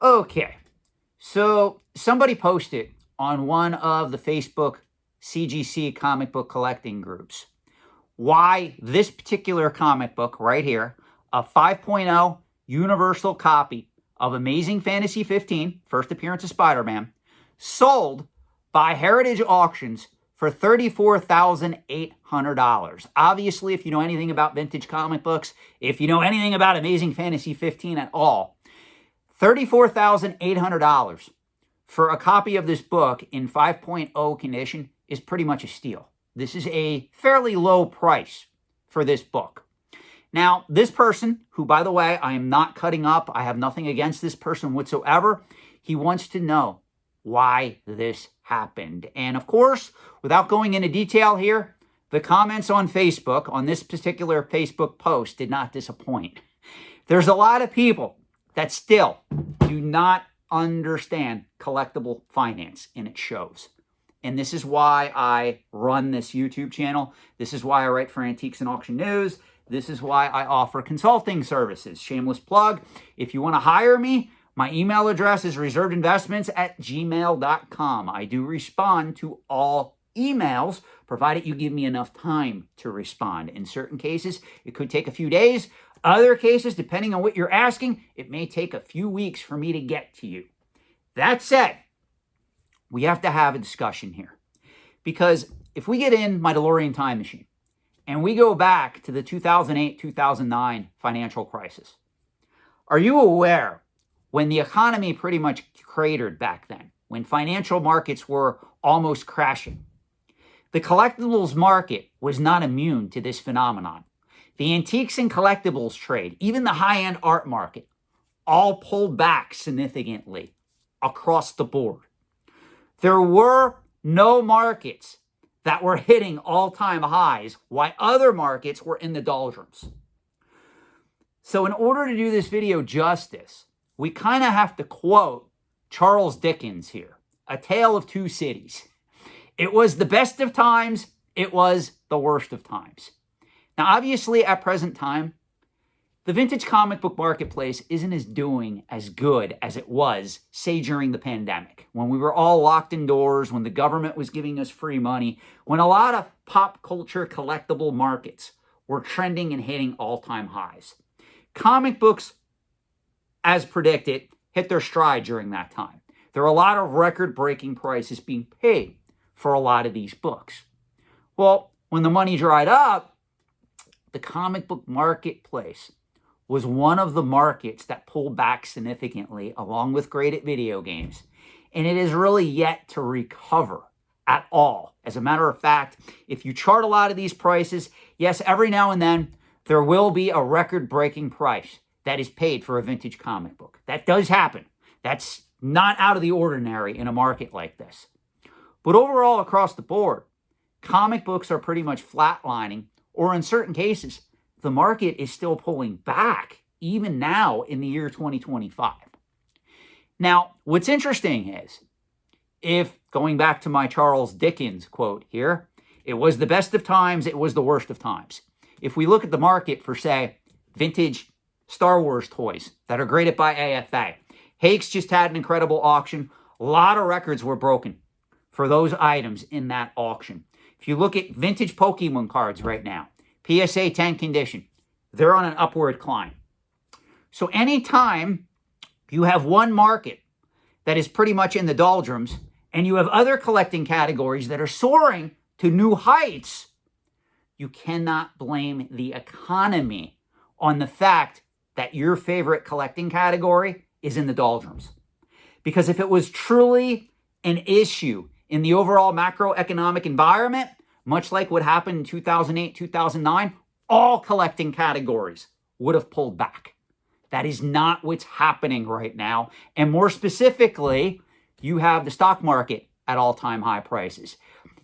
Okay, so somebody posted on one of the Facebook CGC comic book collecting groups why this particular comic book right here, a 5.0 universal copy of Amazing Fantasy 15, first appearance of Spider-Man, sold by Heritage Auctions for $34,800. Obviously, if you know anything about vintage comic books, if you know anything about Amazing Fantasy 15 at all, $34,800 for a copy of this book in 5.0 condition is pretty much a steal. This is a fairly low price for this book. Now, this person, who, by the way, I am not cutting up, I have nothing against this person whatsoever, he wants to know why this happened. And of course, without going into detail here, the comments on Facebook, on this particular Facebook post, did not disappoint. There's a lot of people that still do not understand collectible finance, and it shows. And this is why I run this YouTube channel. This is why I write for Antiques and Auction News. This is why I offer consulting services. Shameless plug. If you want to hire me, my email address is reservedinvestments@gmail.com. I do respond to all emails, provided you give me enough time to respond. In certain cases, it could take a few days. Other cases, depending on what you're asking, it may take a few weeks for me to get to you. That said, we have to have a discussion here. Because if we get in my DeLorean time machine and we go back to the 2008-2009 financial crisis, are you aware when the economy pretty much cratered back then, when financial markets were almost crashing, the collectibles market was not immune to this phenomenon. The antiques and collectibles trade, even the high-end art market, all pulled back significantly across the board. There were no markets that were hitting all-time highs, while other markets were in the doldrums. So in order to do this video justice, we kind of have to quote Charles Dickens here, A Tale of Two Cities. It was the best of times, it was the worst of times. Now, obviously, at present time, the vintage comic book marketplace isn't doing as good as it was, say, during the pandemic, when we were all locked indoors, when the government was giving us free money, when a lot of pop culture collectible markets were trending and hitting all-time highs. Comic books, as predicted, hit their stride during that time. There are a lot of record-breaking prices being paid for a lot of these books. Well, when the money dried up, the comic book marketplace was one of the markets that pulled back significantly, along with graded video games. And it is really yet to recover at all. As a matter of fact, if you chart a lot of these prices, yes, every now and then, there will be a record-breaking price that is paid for a vintage comic book. That does happen. That's not out of the ordinary in a market like this. But overall, across the board, comic books are pretty much flatlining, or in certain cases, the market is still pulling back, even now in the year 2025. Now, what's interesting is, if, going back to my Charles Dickens quote here, it was the best of times, it was the worst of times. If we look at the market for, say, vintage Star Wars toys that are graded by AFA, Hakes just had an incredible auction. A lot of records were broken for those items in that auction. If you look at vintage Pokemon cards right now, PSA 10 condition, they're on an upward climb. So anytime you have one market that is pretty much in the doldrums, and you have other collecting categories that are soaring to new heights, you cannot blame the economy on the fact that your favorite collecting category is in the doldrums. Because if it was truly an issue in the overall macroeconomic environment, much like what happened in 2008, 2009, all collecting categories would have pulled back. That is not what's happening right now. And more specifically, you have the stock market at all-time high prices.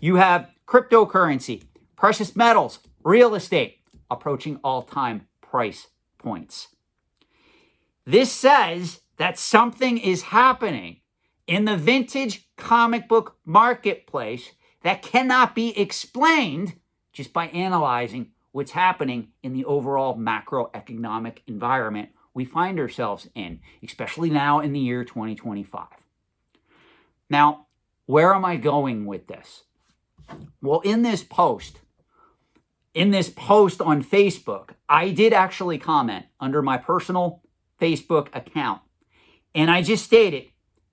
You have cryptocurrency, precious metals, real estate approaching all-time price points. This says that something is happening in the vintage comic book marketplace that cannot be explained just by analyzing what's happening in the overall macroeconomic environment we find ourselves in, especially now in the year 2025. Now, where am I going with this? Well, in this post on Facebook, I did actually comment under my personal Facebook account, and I just stated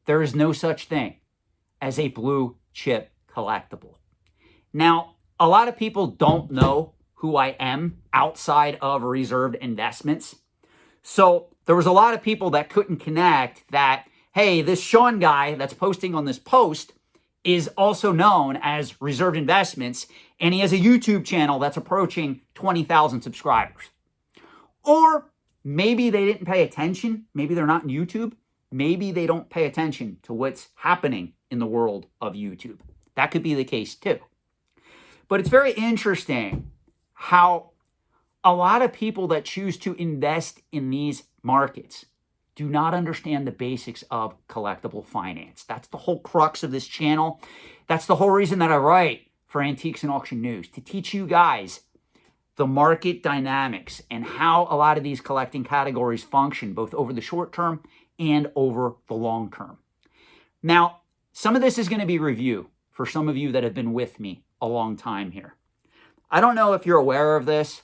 there is no such thing as a blue chip collectible. Now, a lot of people don't know who I am outside of reserved investments. So there was a lot of people that couldn't connect that, hey, this Sean guy that's posting on this post is also known as Reserved Investments, and he has a YouTube channel that's approaching 20,000 subscribers. Or maybe they didn't pay attention. Maybe they're not in YouTube. Maybe they don't pay attention to what's happening in the world of YouTube. That could be the case too. But it's very interesting how a lot of people that choose to invest in these markets do not understand the basics of collectible finance. That's the whole crux of this channel. That's the whole reason that I write for Antiques and Auction News, to teach you guys the market dynamics and how a lot of these collecting categories function, both over the short term and over the long term. Now, some of this is going to be review for some of you that have been with me a long time here. I don't know if you're aware of this,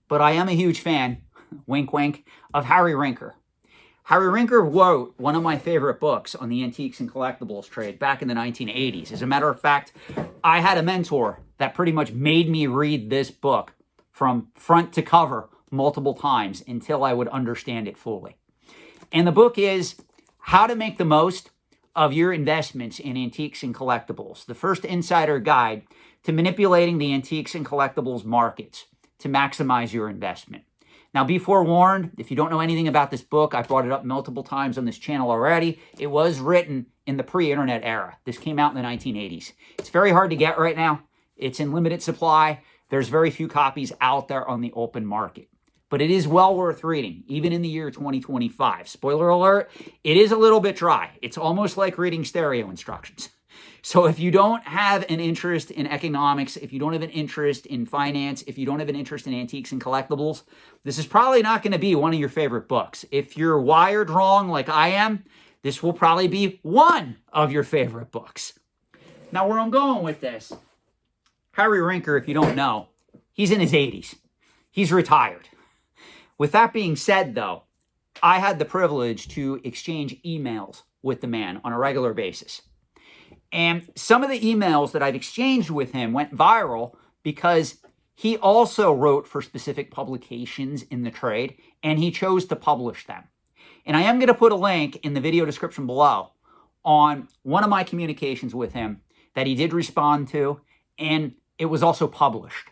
but I am a huge fan, wink wink, of Harry Rinker. Harry Rinker wrote one of my favorite books on the antiques and collectibles trade back in the 1980s. As a matter of fact, I had a mentor that pretty much made me read this book from front to cover multiple times until I would understand it fully. And the book is How to Make the Most of Your Investments in Antiques and Collectibles, the first insider guide to manipulating the antiques and collectibles markets to maximize your investment. Now, be forewarned, if you don't know anything about this book, I've brought it up multiple times on this channel already. It was written in the pre-internet era. This came out in the 1980s. It's very hard to get right now. It's in limited supply. There's very few copies out there on the open market. But it is well worth reading, even in the year 2025. Spoiler alert, it is a little bit dry. It's almost like reading stereo instructions. So if you don't have an interest in economics, if you don't have an interest in finance, if you don't have an interest in antiques and collectibles, this is probably not going to be one of your favorite books. If you're wired wrong like I am, this will probably be one of your favorite books. Now, where I'm going with this, Harry Rinker, if you don't know, he's in his 80s. He's retired. With that being said, though, I had the privilege to exchange emails with the man on a regular basis. And some of the emails that I've exchanged with him went viral because he also wrote for specific publications in the trade, and he chose to publish them. And I am going to put a link in the video description below on one of my communications with him that he did respond to, and it was also published.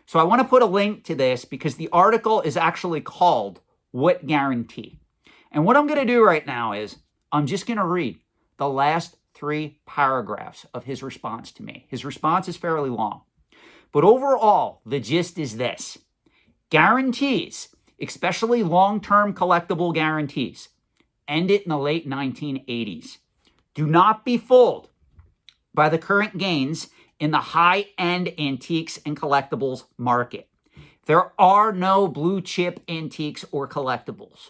So I want to put a link to this because the article is actually called What Guarantee? And what I'm going to do right now is I'm just going to read the last 3 paragraphs of his response to me. His response is fairly long. But overall, the gist is this. Guarantees, especially long-term collectible guarantees, ended in the late 1980s. Do not be fooled by the current gains in the high-end antiques and collectibles market. There are no blue-chip antiques or collectibles.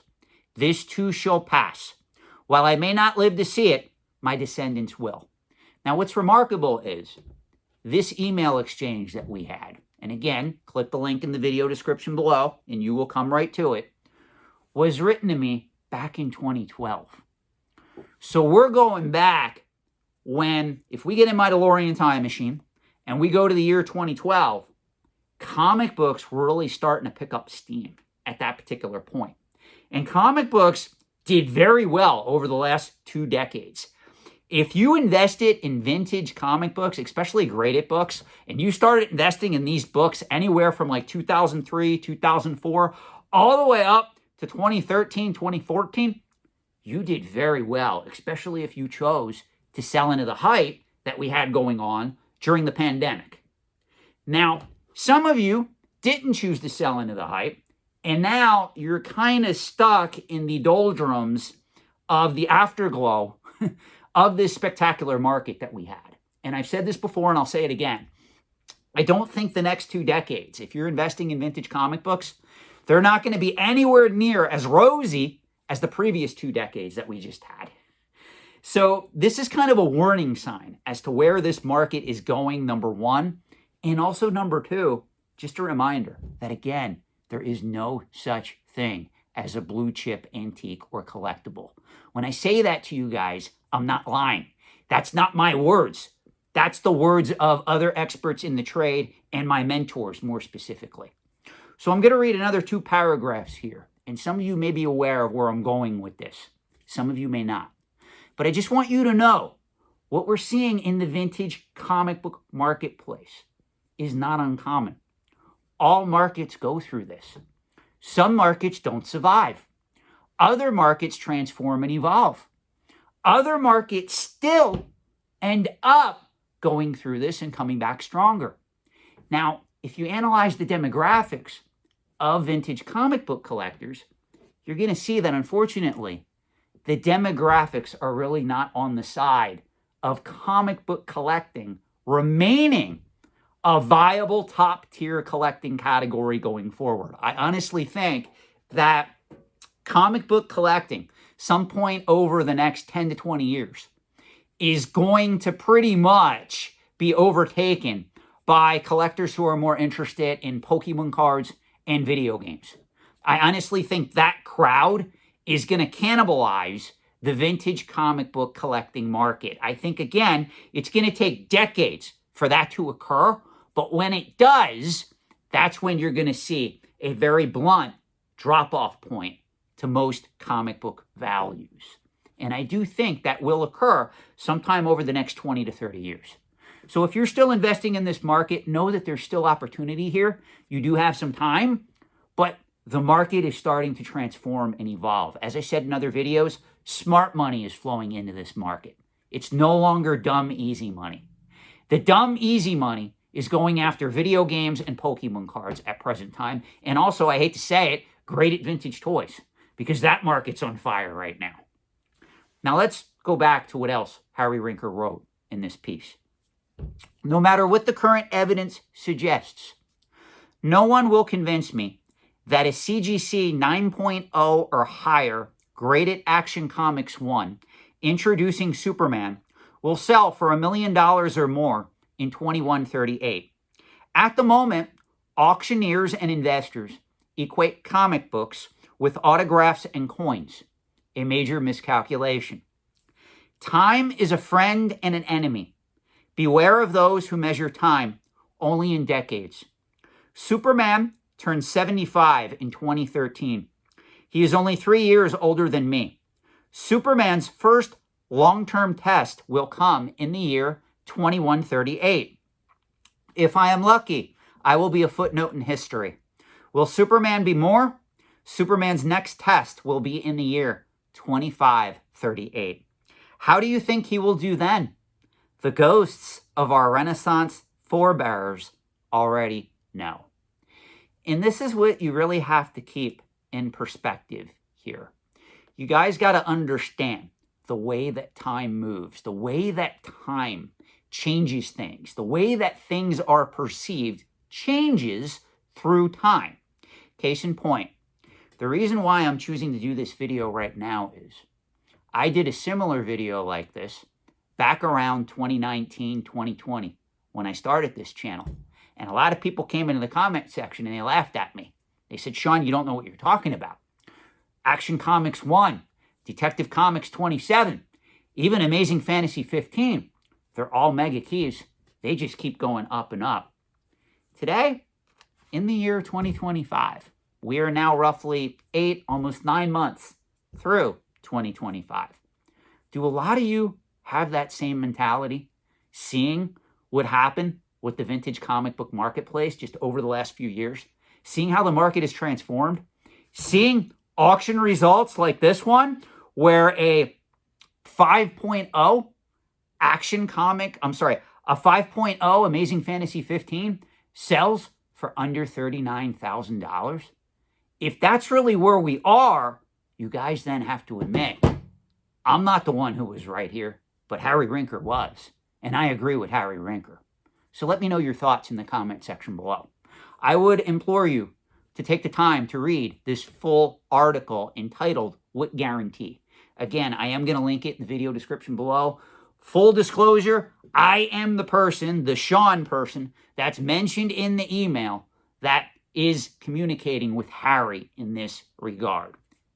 This too shall pass. While I may not live to see it, my descendants will. Now, what's remarkable is this email exchange that we had, and again, click the link in the video description below, and you will come right to it, was written to me back in 2012. So we're going back when, if we get in my DeLorean time machine and we go to the year 2012, comic books were really starting to pick up steam at that particular point. And comic books did very well over the last 2 decades. If you invested in vintage comic books, especially graded books, and you started investing in these books anywhere from like 2003, 2004, all the way up to 2013, 2014, you did very well, especially if you chose to sell into the hype that we had going on during the pandemic. Now, some of you didn't choose to sell into the hype, and now you're kind of stuck in the doldrums of the afterglow of this spectacular market that we had. And I've said this before, and I'll say it again. I don't think the next 2 decades, if you're investing in vintage comic books, They're not going to be anywhere near as rosy as the previous 2 decades that we just had. So this is kind of a warning sign as to where this market is going, number one. And also number two, just a reminder that, again, there is no such thing as a blue chip antique or collectible. When I say that to you guys, I'm not lying. That's not my words. That's the words of other experts in the trade and my mentors more specifically. So I'm going to read another 2 paragraphs here. And some of you may be aware of where I'm going with this. Some of you may not. But I just want you to know what we're seeing in the vintage comic book marketplace is not uncommon. All markets go through this. Some markets don't survive. Other markets transform and evolve. Other markets still end up going through this and coming back stronger. Now, if you analyze the demographics of vintage comic book collectors, you're going to see that, unfortunately, the demographics are really not on the side of comic book collecting remaining a viable top-tier collecting category going forward. I honestly think that comic book collecting, some point over the next 10 to 20 years, is going to pretty much be overtaken by collectors who are more interested in Pokemon cards and video games. I honestly think that crowd is going to cannibalize the vintage comic book collecting market. I think, again, it's going to take decades for that to occur, but when it does, that's when you're going to see a very blunt drop-off point to most comic book values. And I do think that will occur sometime over the next 20 to 30 years. So if you're still investing in this market, know that there's still opportunity here. You do have some time, but the market is starting to transform and evolve. As I said in other videos, smart money is flowing into this market. It's no longer dumb, easy money. The dumb, easy money is going after video games and Pokemon cards at present time. And also, I hate to say it, graded vintage toys, because that market's on fire right now. Now let's go back to what else Harry Rinker wrote in this piece. No matter what the current evidence suggests, no one will convince me that a CGC 9.0 or higher graded Action Comics 1 introducing Superman will sell for $1 million or more in 2138. At the moment, auctioneers and investors equate comic books with autographs and coins, a major miscalculation. Time is a friend and an enemy. Beware of those who measure time only in decades. Superman turned 75 in 2013. He is only 3 years older than me. Superman's first long-term test will come in the year 2138. If I am lucky, I will be a footnote in history. Will Superman be more? Superman's next test will be in the year 2538. How do you think he will do then? The ghosts of our Renaissance forebears already know. And this is what you really have to keep in perspective here. You guys got to understand the way that time moves, the way that time changes things, the way that things are perceived changes through time. Case in point, the reason why I'm choosing to do this video right now is I did a similar video like this back around 2019, 2020 when I started this channel. And a lot of people came into the comment section and they laughed at me. They said, Sean, you don't know what you're talking about. Action Comics 1, Detective Comics 27, even Amazing Fantasy 15. They're all mega keys. They just keep going up and up. Today, in the year 2025, we are now roughly 8, almost 9 months through 2025. Do a lot of you have that same mentality, seeing what happened with the vintage comic book marketplace just over the last few years, seeing how the market has transformed, seeing auction results like this one, where a 5.0 a 5.0 Amazing Fantasy 15 sells for under $39,000. If that's really where we are, you guys then have to admit, I'm not the one who was right here, but Harry Rinker was. And I agree with Harry Rinker. So let me know your thoughts in the comment section below. I would implore you to take the time to read this full article entitled What Guarantee? Again, I am going to link it in the video description below. Full disclosure, I am the person, the Sean person, that's mentioned in the email that is communicating with Harry in this regard.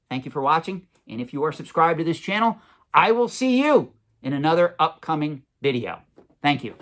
Thank you for watching, and if you are subscribed to this channel, I will see you in another upcoming video. Thank you.